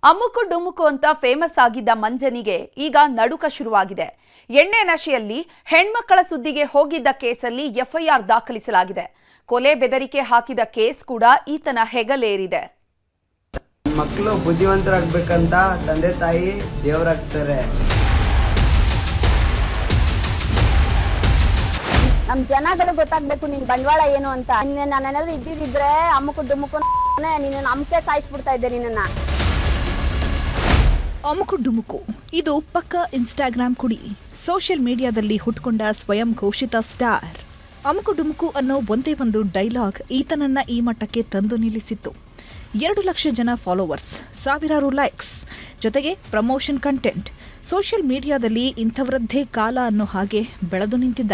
ಅಮ್ಮುಕು ಡುಮ್ಮುಕು ಅಂತ ಫೇಮಸ್ ಆಗಿದ್ದ ಮಂಜನಿಗೆ ಈಗ ನಡುಕ ಶುರುವಾಗಿದೆ. ಎಣ್ಣೆ ನಶೆಯಲ್ಲಿ ಹೆಣ್ಮಕ್ಕಳ ಸುದ್ದಿಗೆ ಹೋಗಿದ್ದ ಕೇಸಲ್ಲಿ ಎಫ್ಐಆರ್ ದಾಖಲಿಸಲಾಗಿದೆ. ಕೊಲೆ ಬೆದರಿಕೆ ಹಾಕಿದ ಕೇಸ್ ಕೂಡ ಈತನ ಹೆಗಲೇರಿದೆ. ಮಕ್ಕಳು ಬುದ್ಧಿವಂತರಾಗಬೇಕಂತ ತಂದೆ ತಾಯಿ ದೇವರಾಗ್ತಾರೆ. ನಮ್ ಜನಗಳು ಗೊತ್ತಾಗ್ಬೇಕು ನಿನ್ ಬಂಡವಾಳ ಏನು ಅಂತ. ನಾನೇನಾದ್ರೂ ಇದ್ದಿದ್ರೆ ಅಮ್ಮುಕು ಡುಮ್ಮುಕು ನೀನು ನಮ್ಕೆ ಸಾಯಿಸ್ಬಿಡ್ತಾ ಇದ್ದೆ ನಿನ್ನ. ಅಮ್ಮುಕು ಡುಮ್ಮುಕು ಇದು ಪಕ್ಕ ಇನ್ಸ್ಟಾಗ್ರಾಮ್ ಕುಡಿ. ಸೋಷಿಯಲ್ ಮೀಡಿಯಾದಲ್ಲಿ ಹುಟ್ಕೊಂಡ ಸ್ವಯಂ ಘೋಷಿತ ಸ್ಟಾರ್. ಅಮ್ಮುಕು ಡುಮ್ಮುಕು ಅನ್ನೋ ಒಂದೇ ಒಂದು ಡೈಲಾಗ್ ಈತನನ್ನ ಈ ಮಟ್ಟಕ್ಕೆ ತಂದು ನಿಲ್ಲಿಸಿತ್ತು. 2 ಲಕ್ಷ ಜನ ಫಾಲೋವರ್ಸ್, ಸಾವಿರಾರು ಲೈಕ್ಸ್, ಜೊತೆಗೆ ಪ್ರಮೋಷನ್ ಕಂಟೆಂಟ್. ಸೋಷಿಯಲ್ ಮೀಡಿಯಾದಲ್ಲಿ ಇಂಥವರದ್ದೇ ಕಾಲ ಅನ್ನೋ ಹಾಗೆ ಬೆಳೆದು ನಿಂತಿದ್ದ.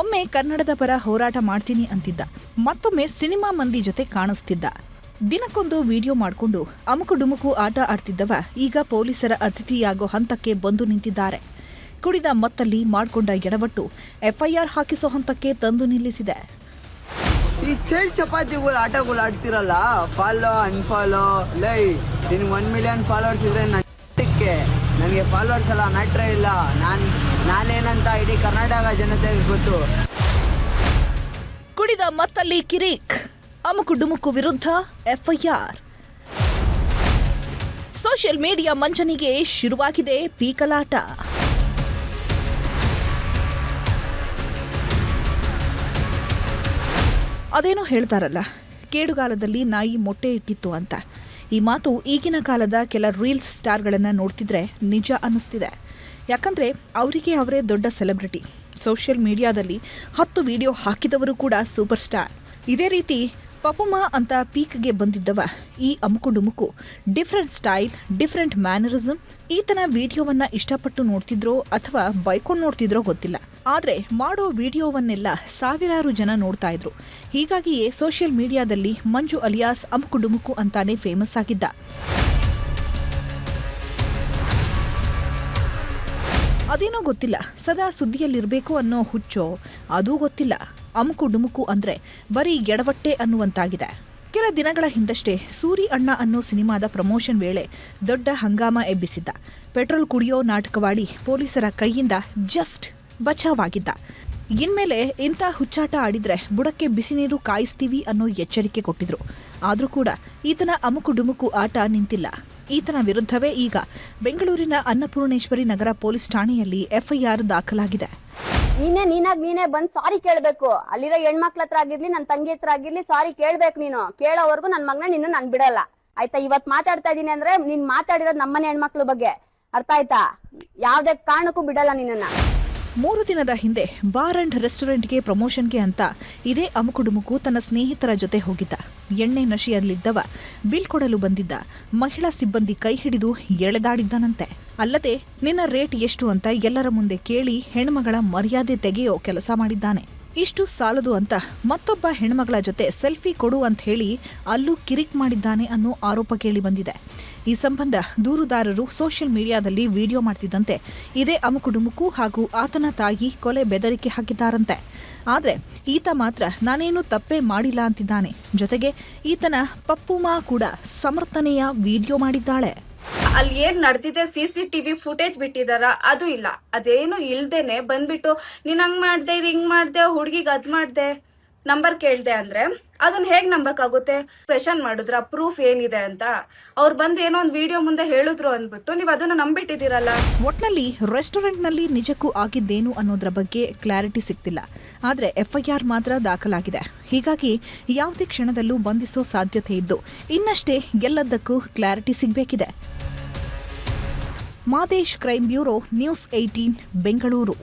ಒಮ್ಮೆ ಕನ್ನಡದ ಪರ ಹೋರಾಟ ಮಾಡ್ತೀನಿ ಅಂತಿದ್ದ, ಮತ್ತೊಮ್ಮೆ ಸಿನಿಮಾ ಮಂದಿ ಜೊತೆ ಕಾಣಿಸ್ತಿದ್ದ. ದಿನಕ್ಕೊಂದು ವಿಡಿಯೋ ಮಾಡಿಕೊಂಡು ಅಮ್ಮುಕು ಡುಮ್ಮುಕು ಆಟ ಆಡ್ತಿದ್ದವ ಈಗ ಪೊಲೀಸರ ಅತಿಥಿಯಾಗೋ ಹಂತಕ್ಕೆ ಬಂದು ನಿಂತಿದ್ದಾರೆ. ಕುಡಿದ ಮತ್ತಲ್ಲಿ ಮಾಡಿಕೊಂಡ ಎಡವಟ್ಟು ಎಫ್ಐಆರ್ ಹಾಕಿಸೋ ಹಂತಕ್ಕೆ ತಂದು ನಿಲ್ಲಿಸಿದೆ. ಈ ಚೈಲ್ಡ್ ಚಪಾತಿಗಳು ಆಟಗಳು ಆಡ್ತಿರಲ್ಲ, ಫಾಲೋ ಅನ್ಫಾಲೋ, ಲೈ ನಿನ್ಗೆ 1 ಮಿಲಿಯನ್ ಫಾಲೋವರ್ಸ್ ಇದ್ರೆ ನನಗೆ ಫಾಲೋವರ್ಸ್ ಎಲ್ಲ ಮ್ಯಾಟ್ರೇ ಇಲ್ಲ. ನಾನೇನಂತ ಇಡೀ ಕರ್ನಾಟಕ ಜನತೆಗೆ ಗೊತ್ತು. ಕುಡಿದ ಮತ್ತಲ್ಲಿ ಕಿರಿಕ್, ಅಮ್ಮುಕು ಡುಮ್ಮುಕು ವಿರುದ್ಧ ಎಫ್ಐಆರ್. ಸೋಷಿಯಲ್ ಮೀಡಿಯಾ ಮಂಜನಿಗೆ ಶುರುವಾಗಿದೆ ಪೀಕಲಾಟ. ಅದೇನೋ ಹೇಳ್ತಾರಲ್ಲ, ಕೇಡುಗಾಲದಲ್ಲಿ ನಾಯಿ ಮೊಟ್ಟೆ ಇಟ್ಟಿತ್ತು ಅಂತ. ಈ ಮಾತು ಈಗಿನ ಕಾಲದ ಕೆಲ ರೀಲ್ಸ್ ಸ್ಟಾರ್ಗಳನ್ನು ನೋಡ್ತಿದ್ರೆ ನಿಜ ಅನ್ನಿಸ್ತಿದೆ. ಯಾಕಂದರೆ ಅವರಿಗೆ ಅವರೇ ದೊಡ್ಡ ಸೆಲೆಬ್ರಿಟಿ. ಸೋಷಿಯಲ್ ಮೀಡಿಯಾದಲ್ಲಿ 10 ವಿಡಿಯೋ ಹಾಕಿದವರು ಕೂಡ ಸೂಪರ್ ಸ್ಟಾರ್. ಇದೇ ರೀತಿ ಪಪುಮಾ ಅಂತ ಪೀಕ್ಗೆ ಬಂದಿದ್ದವ ಈ ಅಮ್ಮುಕು ಡುಮ್ಮುಕು ಡಿಫ್ರೆಂಟ್ ಸ್ಟೈಲ್, ಡಿಫ್ರೆಂಟ್ ಮ್ಯಾನರಿಸಮ್. ಈತನ ವಿಡಿಯೋವನ್ನ ಇಷ್ಟಪಟ್ಟು ನೋಡ್ತಿದ್ರೋ ಅಥವಾ ಬೈಕೊಂಡು ನೋಡ್ತಿದ್ರೋ ಗೊತ್ತಿಲ್ಲ, ಆದರೆ ಮಾಡೋ ವಿಡಿಯೋವನ್ನೆಲ್ಲ ಸಾವಿರಾರು ಜನ ನೋಡ್ತಾ ಇದ್ರು. ಹೀಗಾಗಿಯೇ ಸೋಷಿಯಲ್ ಮೀಡಿಯಾದಲ್ಲಿ ಮಂಜು ಅಲಿಯಾಸ್ ಅಮ್ಮುಕು ಡುಮ್ಮುಕು ಅಂತಾನೆ ಫೇಮಸ್ ಆಗಿದ್ದ. ಅದೇನೋ ಗೊತ್ತಿಲ್ಲ, ಸದಾ ಸುದ್ದಿಯಲ್ಲಿರಬೇಕು ಅನ್ನೋ ಹುಚ್ಚೋ ಅದೂ ಗೊತ್ತಿಲ್ಲ. ಅಮ್ಮುಕು ಡುಮ್ಮುಕು ಅಂದ್ರೆ ಬರೀ ಎಡವಟ್ಟೆ ಅನ್ನುವಂತಾಗಿದೆ. ಕೆಲ ದಿನಗಳ ಹಿಂದಷ್ಟೇ ಸೂರಿ ಅಣ್ಣ ಅನ್ನೋ ಸಿನಿಮಾದ ಪ್ರಮೋಷನ್ ವೇಳೆ ದೊಡ್ಡ ಹಂಗಾಮ ಎಬ್ಬಿಸಿದ್ದ. ಪೆಟ್ರೋಲ್ ಕುಡಿಯೋ ನಾಟಕವಾಡಿ ಪೊಲೀಸರ ಕೈಯಿಂದ ಜಸ್ಟ್ ಬಚಾವಾಗಿದ್ದ. ಇನ್ಮೇಲೆ ಇಂಥ ಹುಚ್ಚಾಟ ಆಡಿದ್ರೆ ಬುಡಕ್ಕೆ ಬಿಸಿ ನೀರು ಕಾಯಿಸ್ತೀವಿ ಅನ್ನೋ ಎಚ್ಚರಿಕೆ ಕೊಟ್ಟಿದ್ರು. ಆದರೂ ಕೂಡ ಈತನ ಅಮ್ಮುಕು ಡುಮ್ಮುಕು ಆಟ ನಿಂತಿಲ್ಲ. ಈತನ ವಿರುದ್ಧವೇ ಈಗ ಬೆಂಗಳೂರಿನ ಅನ್ನಪೂರ್ಣೇಶ್ವರಿ ನಗರ ಪೊಲೀಸ್ ಠಾಣೆಯಲ್ಲಿ ಎಫ್ಐಆರ್ ದಾಖಲಾಗಿದೆ. ನೀನೇ ಬಂದ್ ಸಾರಿ ಕೇಳ್ಬೇಕು. ಅಲ್ಲಿರೋ ಹೆಣ್ಮಕ್ಳ ಹತ್ರ ಆಗಿರ್ಲಿ, ನನ್ನ ತಂಗಿ ಹತ್ರ ಆಗಿರ್ಲಿ, ಸಾರಿ ಕೇಳ್ಬೇಕು. ನೀನು ಕೇಳೋವರೆಗೂ ನನ್ನ ಮಗನ ನಿನ್ನ ನಾನು ಬಿಡಲ್ಲ, ಆಯ್ತಾ? ಇವತ್ ಮಾತಾಡ್ತಾ ಇದೀನಿ ಅಂದ್ರೆ ನೀನ್ ಮಾತಾಡಿರೋದು ನಮ್ಮನೆ ಹೆಣ್ಮಕ್ಳ ಬಗ್ಗೆ, ಅರ್ಥ ಆಯ್ತಾ? ಯಾವ್ದೇ ಕಾರಣಕ್ಕೂ ಬಿಡಲ್ಲ ನಿನ್ನ. 3 ದಿನದ ಹಿಂದೆ ಬಾರ್ ಅಂಡ್ ರೆಸ್ಟೋರೆಂಟ್ಗೆ ಪ್ರಮೋಷನ್ಗೆ ಅಂತ ಇದೇ ಅಮ್ಮುಕು ಡುಮ್ಮುಕು ತನ್ನ ಸ್ನೇಹಿತರ ಜೊತೆ ಹೋಗಿದ್ದ. ಎಣ್ಣೆ ನಶೆಯಲ್ಲಿದ್ದವ ಬಿಲ್ ಕೊಡಲು ಬಂದಿದ್ದ ಮಹಿಳಾ ಸಿಬ್ಬಂದಿ ಕೈ ಹಿಡಿದು ಎಳೆದಾಡಿದ್ದನಂತೆ. ಅಲ್ಲದೆ ನಿನ್ನ ರೇಟ್ ಎಷ್ಟು ಅಂತ ಎಲ್ಲರ ಮುಂದೆ ಕೇಳಿ ಹೆಣ್ಮಗಳ ಮರ್ಯಾದೆ ತೆಗೆಯೋ ಕೆಲಸ ಮಾಡಿದ್ದಾನೆ. ಇಷ್ಟು ಸಾಲದು ಅಂತ ಮತ್ತೊಬ್ಬ ಹೆಣ್ಮಗಳ ಜೊತೆ ಸೆಲ್ಫಿ ಕೊಡು ಅಂತ ಹೇಳಿ ಅಲ್ಲೂ ಕಿರಿಕ್ ಮಾಡಿದ್ದಾನೆ ಅನ್ನೋ ಆರೋಪ ಕೇಳಿ ಬಂದಿದೆ. ಈ ಸಂಬಂಧ ದೂರುದಾರರು ಸೋಷಿಯಲ್ ಮೀಡಿಯಾದಲ್ಲಿ ವಿಡಿಯೋ ಮಾಡ್ತಿದ್ದಂತೆ ಇದೇ ಅಮ್ಮುಕು ಡುಮ್ಮುಕು ಹಾಗೂ ಆತನ ತಾಯಿ ಕೊಲೆ ಬೆದರಿಕೆ ಹಾಕಿದ್ದಾರಂತೆ. ಆದರೆ ಈತ ಮಾತ್ರ ನಾನೇನು ತಪ್ಪೇ ಮಾಡಿಲ್ಲ ಅಂತಿದ್ದಾನೆ. ಜೊತೆಗೆ ಈತನ ಪಪ್ಪುಮಾ ಕೂಡ ಸಮರ್ಥನೆಯ ವಿಡಿಯೋ ಮಾಡಿದ್ದಾಳೆ. ಅಲ್ಲಿ ಏನ್ ನಡೆದಿದೆ CCTV ಫುಟೇಜ್ ಬಿಟ್ಟಿದಾರ, ಅದು ಇಲ್ಲ. ಅದೇನು ಇಲ್ದೇನೆ ಬಂದ್ಬಿಟ್ಟು ನೀನ್ ಹಂಗ್ ಮಾಡ್ದೆ, ಹಿಂಗ್ ಮಾಡ್ದೆ, ಹುಡ್ಗಿಗ್ ಅದ್ ಮಾಡ್ದೆ, ನಂಬರ್ ಕೇಳ್ದೆ ಅಂದ್ರೆ ಅದನ್ನ ಹೇಗ್ ನಂಬಕ್ಕಾಗುತ್ತೆ? ಕ್ವೆಶನ್ ಮಾಡಿದ್ರ ಪ್ರೂಫ್ ಏನಿದೆ ಅಂತ ಅವ್ರು ಬಂದು ಏನೋ ಒಂದು ವಿಡಿಯೋ ಮುಂದೆ ಹೇಳಿದ್ರು ಅಂದ್ಬಿಟ್ಟು ನೀವು ಅದನ್ನ ನಂಬಿಟ್ಟಿದ್ದೀರಲ್ಲ. ಒಟ್ನಲ್ಲಿ ರೆಸ್ಟೋರೆಂಟ್ ನಲ್ಲಿ ನಿಜಕ್ಕೂ ಆಗಿದ್ದೇನು ಅನ್ನೋದ್ರ ಬಗ್ಗೆ ಕ್ಲಾರಿಟಿ ಸಿಗ್ತಿಲ್ಲ. ಆದ್ರೆ ಎಫ್ಐಆರ್ ಮಾತ್ರ ದಾಖಲಾಗಿದೆ. ಹೀಗಾಗಿ ಯಾವುದೇ ಕ್ಷಣದಲ್ಲೂ ಬಂಧಿಸೋ ಸಾಧ್ಯತೆ ಇದ್ದು ಇನ್ನಷ್ಟೇ ಎಲ್ಲದಕ್ಕೂ ಕ್ಲಾರಿಟಿ ಸಿಗಬೇಕಿದೆ. Madesh, crime bureau, news 18, Bengaluru.